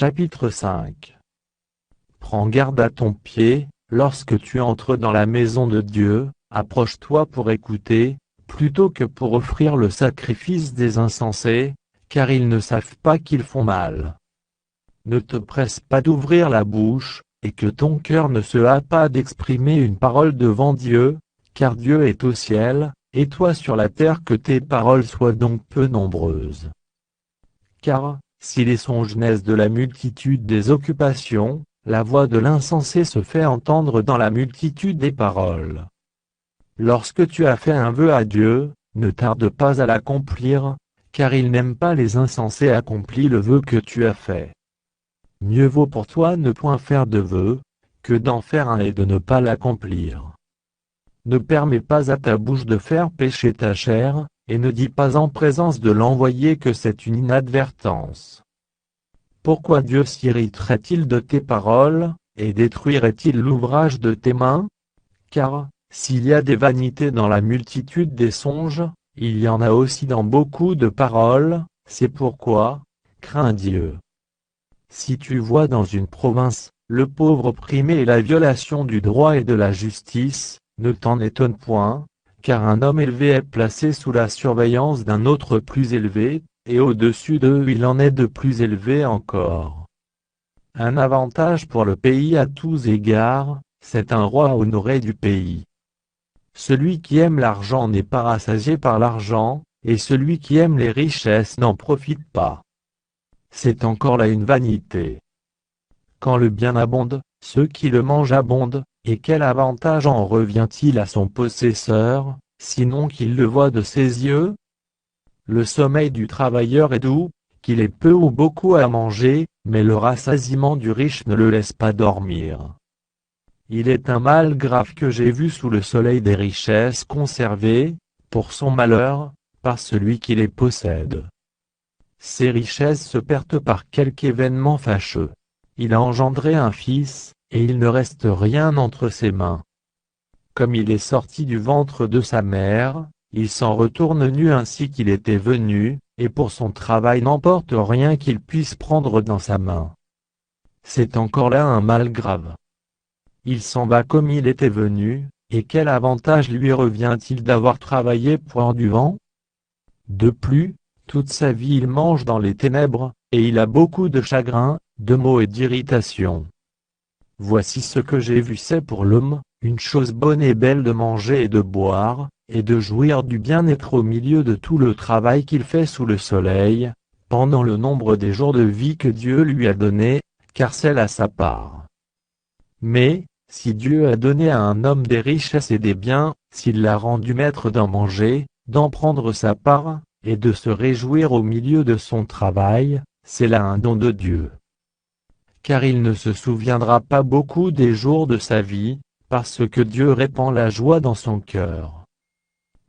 Chapitre 5. Prends garde à ton pied, lorsque tu entres dans la maison de Dieu, approche-toi pour écouter, plutôt que pour offrir le sacrifice des insensés, car ils ne savent pas qu'ils font mal. Ne te presse pas d'ouvrir la bouche, et que ton cœur ne se hâte pas d'exprimer une parole devant Dieu, car Dieu est au ciel, et toi sur la terre, que tes paroles soient donc peu nombreuses. Car, si les songes naissent de la multitude des occupations, la voix de l'insensé se fait entendre dans la multitude des paroles. Lorsque tu as fait un vœu à Dieu, ne tarde pas à l'accomplir, car il n'aime pas les insensés. Accomplis le vœu que tu as fait. Mieux vaut pour toi ne point faire de vœu, que d'en faire un et de ne pas l'accomplir. Ne permets pas à ta bouche de faire pécher ta chair, et ne dis pas en présence de l'envoyé que c'est une inadvertance. Pourquoi Dieu s'irriterait-il de tes paroles, et détruirait-il l'ouvrage de tes mains? Car, s'il y a des vanités dans la multitude des songes, il y en a aussi dans beaucoup de paroles. C'est pourquoi, crains Dieu. Si tu vois dans une province, le pauvre opprimé et la violation du droit et de la justice, ne t'en étonne point, car un homme élevé est placé sous la surveillance d'un autre plus élevé, et au-dessus d'eux il en est de plus élevé encore. Un avantage pour le pays à tous égards, c'est un roi honoré du pays. Celui qui aime l'argent n'est pas rassasié par l'argent, et celui qui aime les richesses n'en profite pas. C'est encore là une vanité. Quand le bien abonde, ceux qui le mangent abondent, et quel avantage en revient-il à son possesseur, sinon qu'il le voit de ses yeux? Le sommeil du travailleur est doux, qu'il ait peu ou beaucoup à manger, mais le rassasiement du riche ne le laisse pas dormir. Il est un mal grave que j'ai vu sous le soleil des richesses conservées, pour son malheur, par celui qui les possède. Ces richesses se perdent par quelque événement fâcheux. Il a engendré un fils, et il ne reste rien entre ses mains. Comme il est sorti du ventre de sa mère, il s'en retourne nu ainsi qu'il était venu, et pour son travail n'emporte rien qu'il puisse prendre dans sa main. C'est encore là un mal grave. Il s'en va comme il était venu, et quel avantage lui revient-il d'avoir travaillé pour du vent? De plus, toute sa vie il mange dans les ténèbres, et il a beaucoup de chagrin, de maux et d'irritation. Voici ce que j'ai vu, c'est pour l'homme, une chose bonne et belle de manger et de boire, et de jouir du bien-être au milieu de tout le travail qu'il fait sous le soleil, pendant le nombre des jours de vie que Dieu lui a donné, car c'est là sa part. Mais, si Dieu a donné à un homme des richesses et des biens, s'il l'a rendu maître d'en manger, d'en prendre sa part, et de se réjouir au milieu de son travail, c'est là un don de Dieu. Car il ne se souviendra pas beaucoup des jours de sa vie, parce que Dieu répand la joie dans son cœur.